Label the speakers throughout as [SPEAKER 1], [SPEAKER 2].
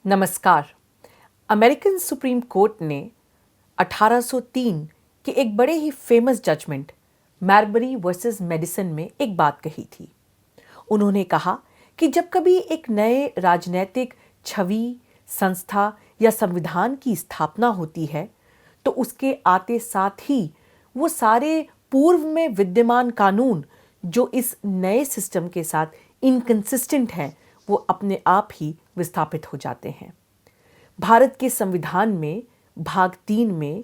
[SPEAKER 1] नमस्कार। American supreme court ने 1803 के एक बड़े ही फेमस जजमेंट मैरबरी वर्सेस मेडिसन में एक बात कही थी। उन्होंने कहा कि जब कभी एक नए राजनीतिक छवि, संस्था या संविधान की स्थापना होती है तो उसके आते साथ ही वो सारे पूर्व में विद्यमान कानून जो इस नए सिस्टम के साथ इनकंसिस्टेंट हैं वो अपने आप ही विस्थापित हो जाते हैं। भारत के संविधान में भाग 3 में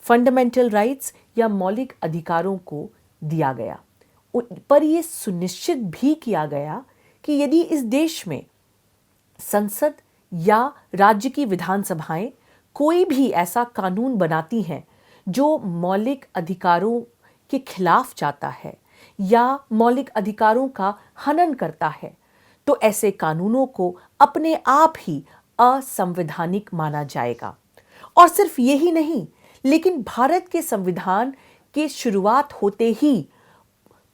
[SPEAKER 1] फंडामेंटल राइट्स या मौलिक अधिकारों को दिया गया, पर यह सुनिश्चित भी किया गया कि यदि इस देश में संसद या राज्य की विधानसभाएं कोई भी ऐसा कानून बनाती हैं जो मौलिक अधिकारों के खिलाफ जाता है या मौलिक अधिकारों का हनन करता है तो ऐसे कानूनों को अपने आप ही असंवैधानिक माना जाएगा। और सिर्फ यही नहीं, लेकिन भारत के संविधान के शुरुआत होते ही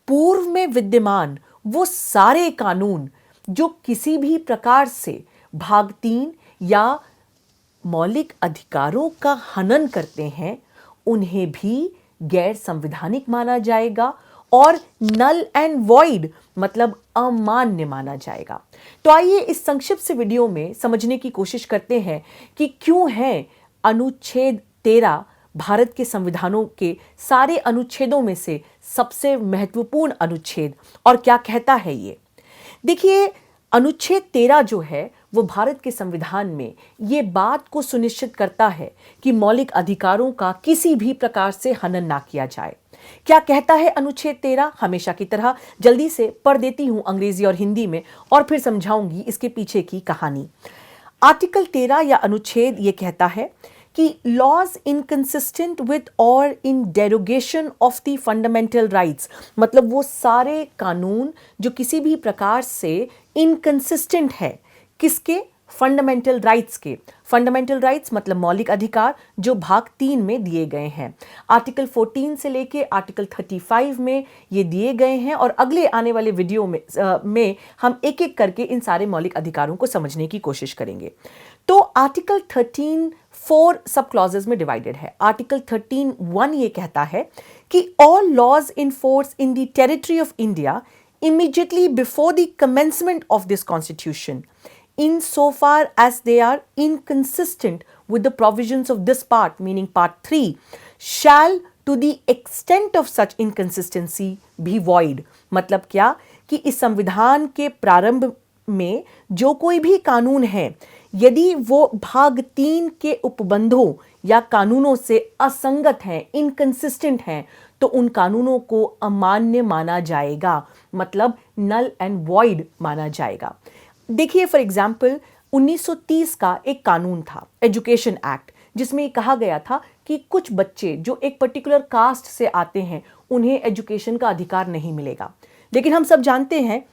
[SPEAKER 1] पूर्व में विद्यमान वो सारे कानून जो किसी भी प्रकार से भाग 3 या मौलिक अधिकारों का हनन करते हैं उन्हें भी गैर संवैधानिक माना जाएगा और नल एंड वॉइड मतलब अमान्य माना जाएगा। तो आइए इस संक्षिप्त से वीडियो में समझने की कोशिश करते हैं कि क्यों है अनुच्छेद 13 भारत के संविधानों के सारे अनुच्छेदों में से सबसे महत्वपूर्ण अनुच्छेद और क्या कहता है ये। देखिए, अनुच्छेद 13 जो है वो भारत के संविधान में ये बात को सुनिश्चित करता है कि मौलिक अधिकारों का किसी भी प्रकार से हनन ना किया जाए। क्या कहता है अनुच्छेद 13? हमेशा की तरह जल्दी से पढ़ देती हूं अंग्रेजी और हिंदी में और फिर समझाऊंगी इसके पीछे की कहानी। आर्टिकल 13 या अनुच्छेद ये कहता है कि लॉज इनकंसिस्टेंट विद और in derogation of the fundamental rights, मतलब वो सारे कानून जो किसी भी प्रकार से इनकंसिस्टेंट है किसके? फंडामेंटल राइट्स के। फंडामेंटल राइट्स मतलब मौलिक अधिकार जो भाग 3 में दिए गए हैं। आर्टिकल 14 से लेके आर्टिकल 35 में ये दिए गए हैं और अगले आने वाले वीडियो में हम एक एक करके इन सारे मौलिक अधिकारों को समझने की कोशिश करेंगे। तो आर्टिकल 13 4 सब क्लॉजेस में डिवाइडेड है। आर्टिकल 13(1) ये कहता है कि all laws in force in the territory of India immediately before the commencement of this constitution, insofar as they are inconsistent with the provisions of this part, meaning part 3, shall to the extent of such inconsistency be void। मतलब क्या कि इस संविधान के प्रारंभ में जो कोई भी कानून है यदि वो भाग 3 के उपबंधों या कानूनों से असंगत हैं, इनकंसिस्टेंट हैं, तो उन कानूनों को अमान्य माना जाएगा, मतलब नल एंड वॉइड माना जाएगा। देखिए, फॉर एग्जाम्पल 1930 का एक कानून था, एजुकेशन एक्ट, जिसमें कहा गया था कि कुछ बच्चे जो एक पर्टिकुलर कास्ट से आते हैं उन्हें एजुकेशन का अधिकार नहीं मिलेगा। लेकिन हम सब जानते हैं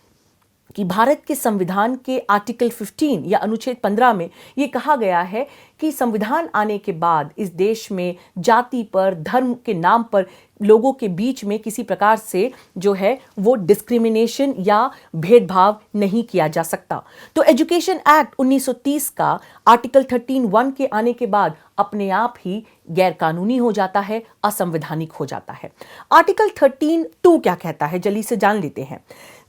[SPEAKER 1] कि भारत के संविधान के आर्टिकल 15 या अनुच्छेद 15 में ये कहा गया है कि संविधान आने के बाद इस देश में जाति पर, धर्म के नाम पर लोगों के बीच में किसी प्रकार से जो है वो डिस्क्रिमिनेशन या भेदभाव नहीं किया जा सकता। तो एजुकेशन एक्ट 1930 का आर्टिकल 13(1) के आने के बाद अपने आप ही गैर कानूनी हो जाता है, असंवैधानिक हो जाता है। आर्टिकल 13(2) क्या कहता है, जल्दी से जान लेते हैं।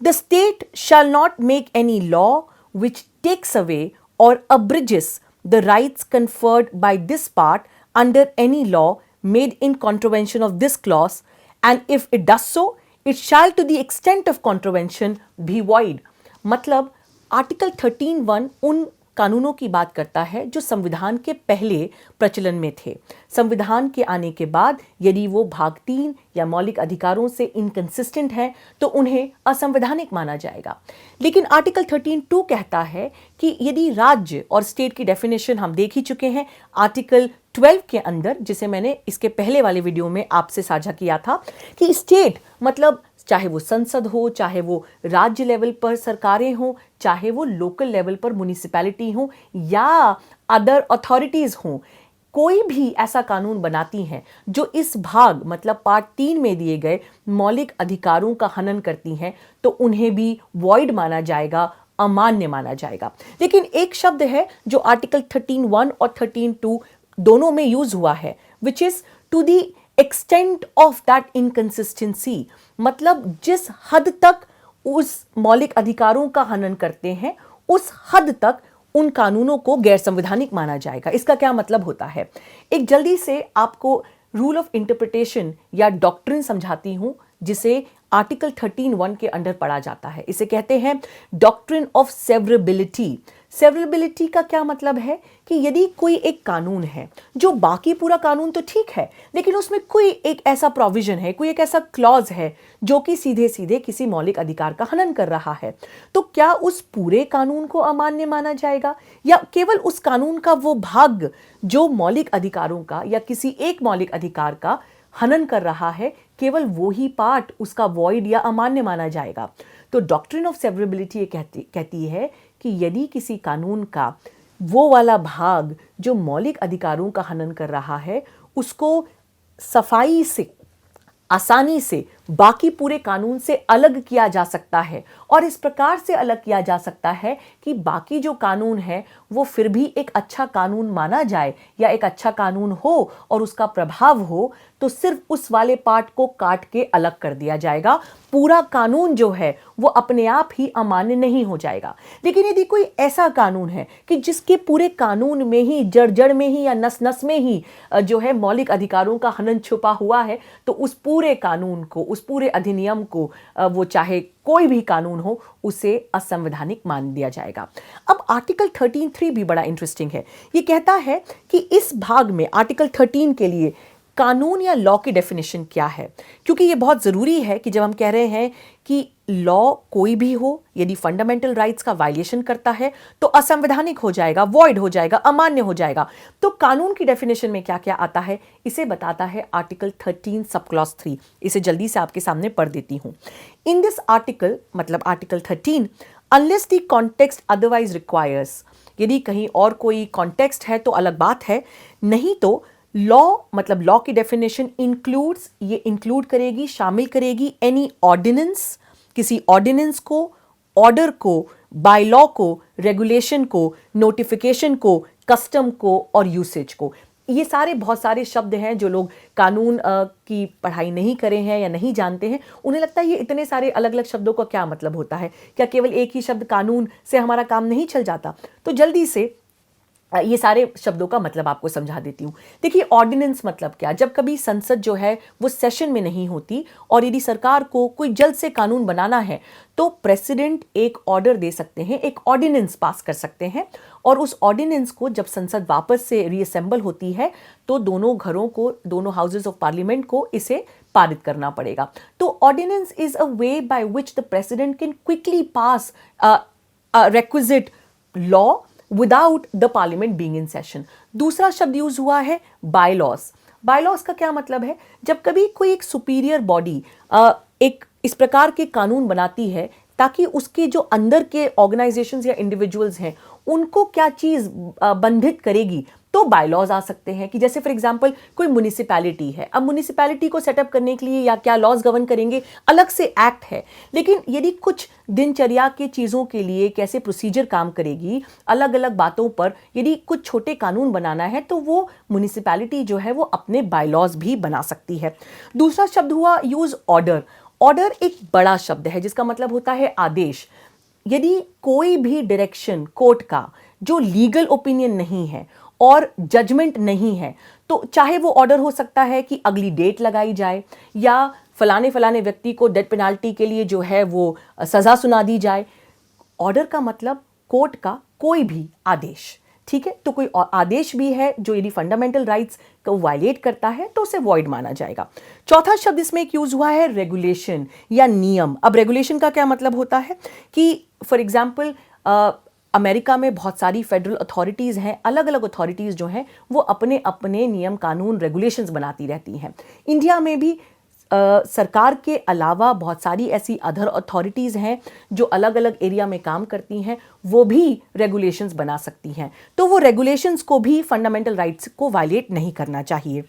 [SPEAKER 1] The state shall not make any law which takes away or abridges the rights conferred by this part under any law made in contravention of this clause, and if it does so, it shall to the extent of contravention be void। मतलब article 13(1) उन कानूनों की बात करता है जो संविधान के पहले प्रचलन में थे। संविधान के आने के बाद यदि वो भाग 3 या मौलिक अधिकारों से इनकंसिस्टेंट है तो उन्हें असंवैधानिक माना जाएगा। लेकिन आर्टिकल 13(2) कहता है कि यदि राज्य, और स्टेट की डेफिनेशन हम देख ही चुके हैं आर्टिकल 12 के अंदर, जिसे मैंने इसके पहले वाले वीडियो में आपसे साझा किया था, कि स्टेट मतलब चाहे वो संसद हो, चाहे वो राज्य लेवल पर सरकारें हो, चाहे वो लोकल लेवल पर म्युनिसिपैलिटी हो या अदर अथॉरिटीज हो, कोई भी ऐसा कानून बनाती हैं जो इस भाग मतलब पार्ट 3 में दिए गए मौलिक अधिकारों का हनन करती हैं तो उन्हें भी वॉइड माना जाएगा, अमान्य माना जाएगा। लेकिन एक शब्द है जो आर्टिकल 13(1) और 13(2) दोनों में यूज हुआ है, which is to the extent of that inconsistency, मतलब जिस हद तक उस मौलिक अधिकारों का हनन करते हैं उस हद तक उन कानूनों को गैर संवैधानिक माना जाएगा। इसका क्या मतलब होता है, एक जल्दी से आपको रूल ऑफ इंटरप्रिटेशन या डॉक्ट्रिन समझाती हूं जिसे आर्टिकल 13(1) के अंडर पढ़ा जाता है। इसे कहते हैं डॉक्ट्रिन ऑफ सेवरेबिलिटी। सेवरेबिलिटी का क्या मतलब है कि यदि कोई एक कानून है जो बाकी पूरा कानून तो ठीक है, लेकिन उसमें कोई एक ऐसा प्रोविजन है, कोई एक ऐसा क्लॉज है जो कि सीधे सीधे किसी मौलिक अधिकार का हनन कर रहा है, तो क्या उस पूरे कानून को अमान्य माना जाएगा या केवल उस कानून का वो भाग जो मौलिक अधिकारों का या किसी एक मौलिक अधिकार का हनन कर रहा है, केवल वो ही पार्ट उसका वॉइड या अमान्य माना जाएगा। तो डॉक्ट्रिन ऑफ सेवरेबिलिटी ये कहती है कि यदि किसी कानून का वो वाला भाग जो मौलिक अधिकारों का हनन कर रहा है उसको सफाई से, आसानी से बाकी पूरे कानून से अलग किया जा सकता है, और इस प्रकार से अलग किया जा सकता है कि बाकी जो कानून है वो फिर भी एक अच्छा कानून माना जाए या एक अच्छा कानून हो और उसका प्रभाव हो, तो सिर्फ उस वाले पार्ट को काट के अलग कर दिया जाएगा, पूरा कानून जो है वो अपने आप ही अमान्य नहीं हो जाएगा। लेकिन यदि कोई ऐसा कानून है कि जिसके पूरे कानून में ही, जड़ जड़ में ही या नस नस में ही जो है मौलिक अधिकारों का हनन छुपा हुआ है, तो उस पूरे कानून को, उस पूरे अधिनियम को, वो चाहे कोई भी कानून हो, उसे असंवैधानिक मान दिया जाएगा। अब आर्टिकल 13(3) भी बड़ा इंटरेस्टिंग है। ये कहता है कि इस भाग में आर्टिकल 13 के लिए कानून या लॉ की डेफिनेशन क्या है, क्योंकि ये बहुत ज़रूरी है कि जब हम कह रहे हैं कि लॉ कोई भी हो, यदि फंडामेंटल राइट्स का वायलेशन करता है तो असंवैधानिक हो जाएगा, वॉइड हो जाएगा, अमान्य हो जाएगा। तो कानून की डेफिनेशन में क्या क्या आता है इसे बताता है आर्टिकल 13 सब क्लॉज 3। इसे जल्दी से आपके सामने पढ़ देती हूं। इन दिस आर्टिकल, मतलब article 13, unless the context otherwise requires, यदि कहीं और कोई कॉन्टेक्स्ट है तो अलग बात है, नहीं तो लॉ, मतलब लॉ की डेफिनेशन इंक्लूड्स, ये इंक्लूड करेगी, शामिल करेगी एनी ऑर्डिनेंस, किसी ऑर्डिनेंस को, ऑर्डर को, बाय लॉ को, रेगुलेशन को, नोटिफिकेशन को, कस्टम को और यूसेज को। ये सारे बहुत सारे शब्द हैं जो लोग कानून की पढ़ाई नहीं करे हैं या नहीं जानते हैं, उन्हें लगता है ये इतने सारे अलग अलग शब्दों का क्या मतलब होता है, क्या केवल एक ही शब्द कानून से हमारा काम नहीं चल जाता। तो जल्दी से ये सारे शब्दों का मतलब आपको समझा देती हूँ। देखिए, ऑर्डिनेंस मतलब क्या, जब कभी संसद जो है वो सेशन में नहीं होती और यदि सरकार को कोई जल्द से कानून बनाना है तो प्रेसिडेंट एक ऑर्डर दे सकते हैं, एक ऑर्डिनेंस पास कर सकते हैं, और उस ऑर्डिनेंस को जब संसद वापस से रीअसेंबल होती है तो दोनों घरों को, दोनों हाउसेज ऑफ पार्लियामेंट को इसे पारित करना पड़ेगा। तो ordinance is a way by which the president can quickly pass requisite law without the parliament being in session। दूसरा शब्द यूज हुआ है बायलॉज। बायलॉज का क्या मतलब है, जब कभी कोई एक सुपीरियर बॉडी एक इस प्रकार के कानून बनाती है ताकि उसके जो अंदर के ऑर्गेनाइजेशंस या इंडिविजुअल्स हैं उनको क्या चीज बंधित करेगी, तो बायलॉज आ सकते हैं। कि जैसे फॉर एग्जांपल कोई म्युनिसिपैलिटी है, अब म्युनिसिपैलिटी को सेटअप करने के लिए या क्या लॉज गवर्न करेंगे, अलग से एक्ट है, लेकिन यदि कुछ दिनचर्या के चीज़ों के लिए कैसे प्रोसीजर काम करेगी, अलग अलग बातों पर यदि कुछ छोटे कानून बनाना है तो वो म्युनिसिपैलिटी जो है वो अपने बायलॉज भी बना सकती है। दूसरा शब्द हुआ यूज ऑर्डर। ऑर्डर एक बड़ा शब्द है जिसका मतलब होता है आदेश। यदि कोई भी डायरेक्शन कोर्ट का जो लीगल ओपिनियन नहीं है और जजमेंट नहीं है, तो चाहे वो ऑर्डर हो सकता है कि अगली डेट लगाई जाए या फलाने फलाने व्यक्ति को डेथ पेनाल्टी के लिए जो है वो सजा सुना दी जाए। ऑर्डर का मतलब कोर्ट का कोई भी आदेश, ठीक है। तो कोई आदेश भी है जो यदि फंडामेंटल राइट्स को वायलेट करता है तो उसे वॉइड माना जाएगा। चौथा शब्द इसमें एक यूज हुआ है रेगुलेशन या नियम। अब रेगुलेशन का क्या मतलब होता है कि फॉर एग्जाम्पल अमेरिका में बहुत सारी फेडरल अथॉरिटीज़ हैं, अलग अलग अथॉरिटीज़ जो हैं वो अपने अपने नियम कानून रेगुलेशंस बनाती रहती हैं। इंडिया में भी सरकार के अलावा बहुत सारी ऐसी अदर अथॉरिटीज़ हैं जो अलग अलग एरिया में काम करती हैं, वो भी रेगुलेशंस बना सकती हैं। तो वो रेगुलेशंस को भी फंडामेंटल राइट्स को वायलेट नहीं करना चाहिए।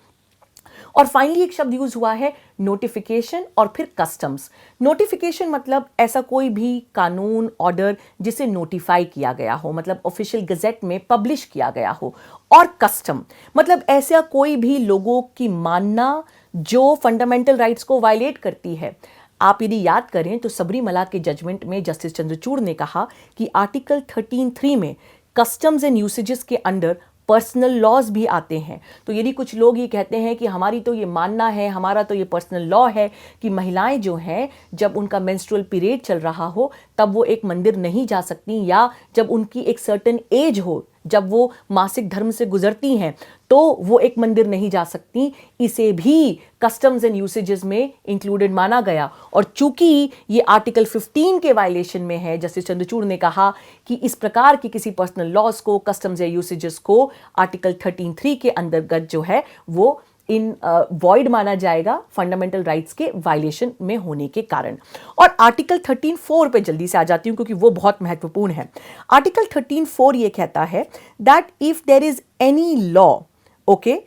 [SPEAKER 1] और फाइनली एक शब्द यूज हुआ है नोटिफिकेशन और फिर कस्टम्स। नोटिफिकेशन मतलब ऐसा कोई भी कानून ऑर्डर जिसे नोटिफाई किया गया हो, मतलब ऑफिशियल गजेट में पब्लिश किया गया हो। और कस्टम मतलब ऐसा कोई भी लोगों की मानना जो फंडामेंटल राइट्स को वायलेट करती है। आप यदि याद करें तो सबरीमला के जजमेंट में जस्टिस चंद्रचूड़ ने कहा कि आर्टिकल 13(3) में कस्टम्स एंड यूसेजेस के अंडर पर्सनल लॉज भी आते हैं। तो यदि कुछ लोग ये कहते हैं कि हमारी तो ये मानना है, हमारा तो ये पर्सनल लॉ है कि महिलाएं जो हैं जब उनका मेंस्ट्रुअल पीरियड चल रहा हो तब वो एक मंदिर नहीं जा सकती, या जब उनकी एक सर्टेन एज हो, जब वो मासिक धर्म से गुजरती हैं तो वो एक मंदिर नहीं जा सकती, इसे भी कस्टम्स एंड यूसेजेस में इंक्लूडेड माना गया। और चूंकि ये आर्टिकल 15 के वायलेशन में है, जस्टिस चंद्रचूड़ ने कहा कि इस प्रकार की किसी पर्सनल लॉज को, कस्टम्स या यूसेजेस को आर्टिकल 13(3) के अंतर्गत जो है वो इन वॉइड माना जाएगा फंडामेंटल राइट्स के वायलेशन में होने के कारण। और आर्टिकल 13(4) पे जल्दी से आ जाती हूं क्योंकि वो बहुत महत्वपूर्ण है। आर्टिकल 13(4) ये कहता है that if there is any law, okay,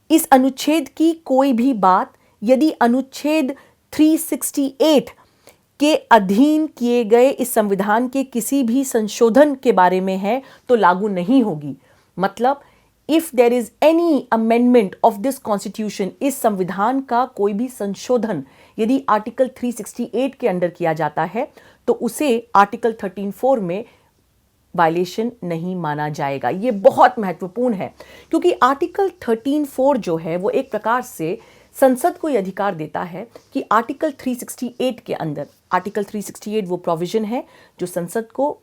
[SPEAKER 1] इस अनुच्छेद की कोई भी बात यदि अनुच्छेद 368 के अधीन किए गए इस संविधान के किसी भी संशोधन के बारे में है तो लागू नहीं होगी। मतलब if there is any amendment of this constitution, इस संविधान का कोई भी संशोधन यदि आर्टिकल 368 के अंडर किया जाता है तो उसे आर्टिकल 13(4) में वायलेशन नहीं माना जाएगा। ये बहुत महत्वपूर्ण है क्योंकि आर्टिकल 13(4) जो है वो एक प्रकार से संसद को यह अधिकार देता है कि आर्टिकल 368 के अंदर, आर्टिकल 368 वो प्रोविजन है जो संसद को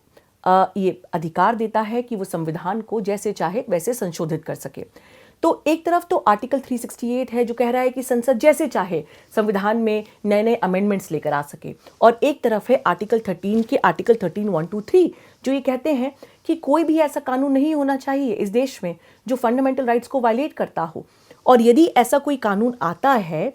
[SPEAKER 1] ये अधिकार देता है कि वो संविधान को जैसे चाहे वैसे संशोधित कर सके। तो एक तरफ तो आर्टिकल 368 है जो कह रहा है कि संसद जैसे चाहे संविधान में नए नए अमेंडमेंट्स लेकर आ सके, और एक तरफ है आर्टिकल 13 के आर्टिकल 13 1 2 3 जो ये कहते हैं कि कोई भी ऐसा कानून नहीं होना चाहिए इस देश में जो फंडामेंटल राइट्स को वायलेट करता हो, और यदि ऐसा कोई कानून आता है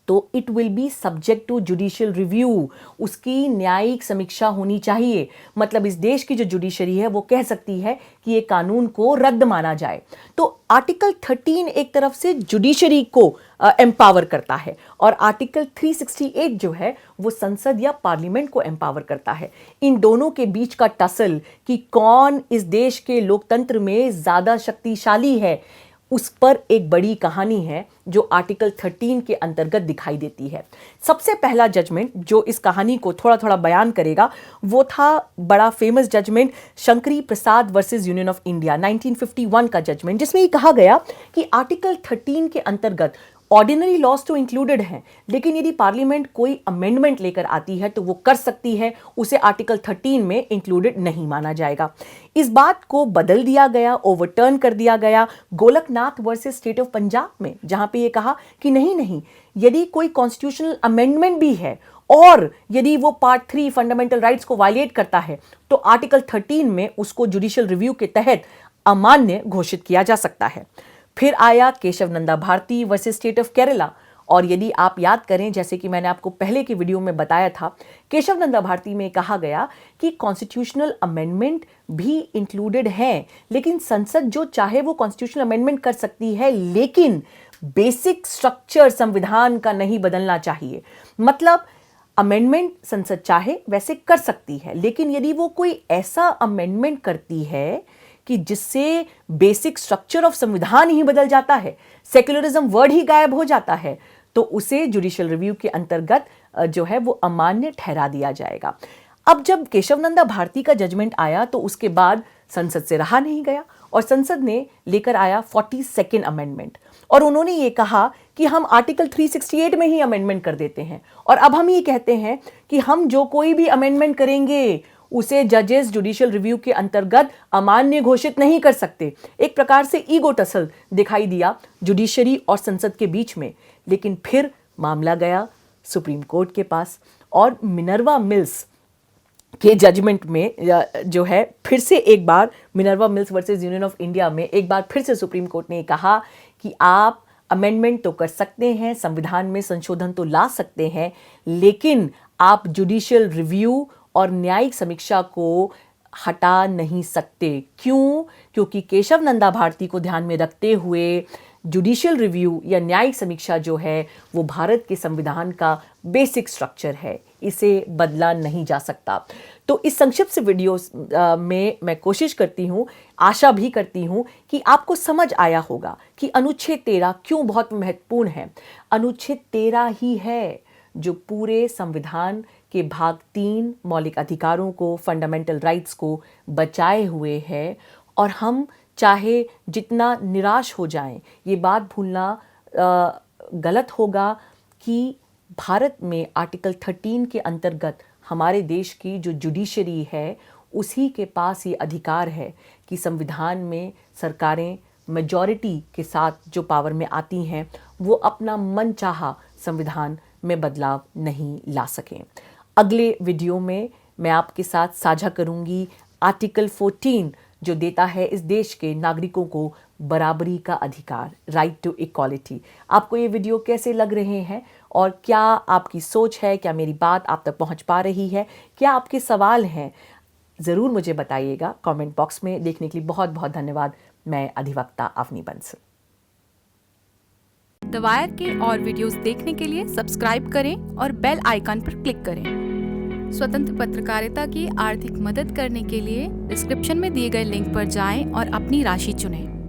[SPEAKER 1] तो it will be subject to judicial review, उसकी न्यायिक समीक्षा होनी चाहिए। मतलब इस देश की जो जुडिशरी है वो कह सकती है कि ये कानून को रद्द माना जाए। तो आर्टिकल 13 एक तरफ से जुडिशरी को एम्पावर करता है और आर्टिकल 368 जो है वो संसद या पार्लियामेंट को एम्पावर करता है। इन दोनों के बीच का टसल कि कौन इस देश के लोकतंत्र में ज्यादा शक्तिशाली है, उस पर एक बड़ी कहानी है जो आर्टिकल 13 के अंतर्गत दिखाई देती है। सबसे पहला जजमेंट जो इस कहानी को थोड़ा थोड़ा बयान करेगा वो था बड़ा famous judgement Shankari Prasad versus union of India 1951 का जजमेंट, जिसमें ये कहा गया कि आर्टिकल 13 के अंतर्गत ऑर्डिनरी लॉज तो इंक्लूडेड हैं, लेकिन यदि पार्लियामेंट कोई अमेंडमेंट लेकर आती है तो वो कर सकती है, उसे आर्टिकल 13 में इंक्लूडेड नहीं माना जाएगा। इस बात को बदल दिया गया, ओवरटर्न कर दिया गया Golaknath versus state of Punjab में, जहां पे ये कहा कि नहीं, यदि कोई कॉन्स्टिट्यूशनल अमेंडमेंट भी है और यदि वो पार्ट 3 फंडामेंटल राइट्स को वायलेट करता है तो आर्टिकल 13 में उसको जुडिशियल रिव्यू के तहत अमान्य घोषित किया जा सकता है। फिर आया Kesavananda Bharati versus state of Kerala, और यदि आप याद करें जैसे कि मैंने आपको पहले की वीडियो में बताया था, केशव नंदा भारती में कहा गया कि कॉन्स्टिट्यूशनल अमेंडमेंट भी इंक्लूडेड हैं, लेकिन संसद जो चाहे वो कॉन्स्टिट्यूशनल अमेंडमेंट कर सकती है, लेकिन बेसिक स्ट्रक्चर संविधान का नहीं बदलना चाहिए। मतलब अमेंडमेंट संसद चाहे वैसे कर सकती है, लेकिन यदि वो कोई ऐसा अमेंडमेंट करती है कि जिससे बेसिक स्ट्रक्चर ऑफ संविधान ही बदल जाता है, सेक्युलरिज्म वर्ड ही गायब हो जाता है, तो उसे जुडिशियल रिव्यू के अंतर्गत जो है वो अमान्य ठहरा दिया जाएगा। अब जब केशव नंदा भारती का जजमेंट आया तो उसके बाद संसद से रहा नहीं गया और संसद ने लेकर आया 42nd अमेंडमेंट, और उन्होंने ये कहा कि हम आर्टिकल 368 में ही अमेंडमेंट कर देते हैं, और अब हम ये कहते हैं कि हम जो कोई भी अमेंडमेंट करेंगे उसे जजेस जुडिशियल रिव्यू के अंतर्गत अमान्य घोषित नहीं कर सकते। एक प्रकार से ईगो टसल दिखाई दिया जुडिशरी और संसद के बीच में। लेकिन फिर मामला गया सुप्रीम कोर्ट के पास, और मिनर्वा मिल्स के जजमेंट में जो है फिर से एक बार Minerva Mills versus union of India में एक बार फिर से सुप्रीम कोर्ट ने कहा कि आप अमेंडमेंट तो कर सकते हैं, संविधान में संशोधन तो ला सकते हैं, लेकिन आप जुडिशियल रिव्यू और न्यायिक समीक्षा को हटा नहीं सकते। क्यों? क्योंकि केशव नंदा भारती को ध्यान में रखते हुए जुडिशियल रिव्यू या न्यायिक समीक्षा जो है वो भारत के संविधान का बेसिक स्ट्रक्चर है, इसे बदला नहीं जा सकता। तो इस संक्षिप्त से वीडियो में मैं कोशिश करती हूँ, आशा भी करती हूँ कि आपको समझ आया होगा कि अनुच्छेद 13 क्यों बहुत महत्वपूर्ण है। अनुच्छेद 13 ही है जो पूरे संविधान के भाग 3 मौलिक अधिकारों को, फंडामेंटल राइट्स को बचाए हुए है। और हम चाहे जितना निराश हो जाएं, ये बात भूलना गलत होगा कि भारत में आर्टिकल 13 के अंतर्गत हमारे देश की जो जुडिशरी है उसी के पास ये अधिकार है कि संविधान में सरकारें मेजॉरिटी के साथ जो पावर में आती हैं वो अपना मनचाहा संविधान में बदलाव नहीं ला सकें। अगले वीडियो में मैं आपके साथ साझा करूंगी आर्टिकल 14 जो देता है इस देश के नागरिकों को बराबरी का अधिकार, राइट टू इक्वालिटी। आपको ये वीडियो कैसे लग रहे हैं और क्या आपकी सोच है, क्या मेरी बात आप तक पहुंच पा रही है, क्या आपके सवाल हैं, ज़रूर मुझे बताइएगा कमेंट बॉक्स में। देखने के लिए बहुत बहुत धन्यवाद। मैं अधिवक्ता अवनी बंसल।
[SPEAKER 2] द वायर के और वीडियोस देखने के लिए सब्सक्राइब करें और बेल आइकन पर क्लिक करें। स्वतंत्र पत्रकारिता की आर्थिक मदद करने के लिए डिस्क्रिप्शन में दिए गए लिंक पर जाएं और अपनी राशि चुनें।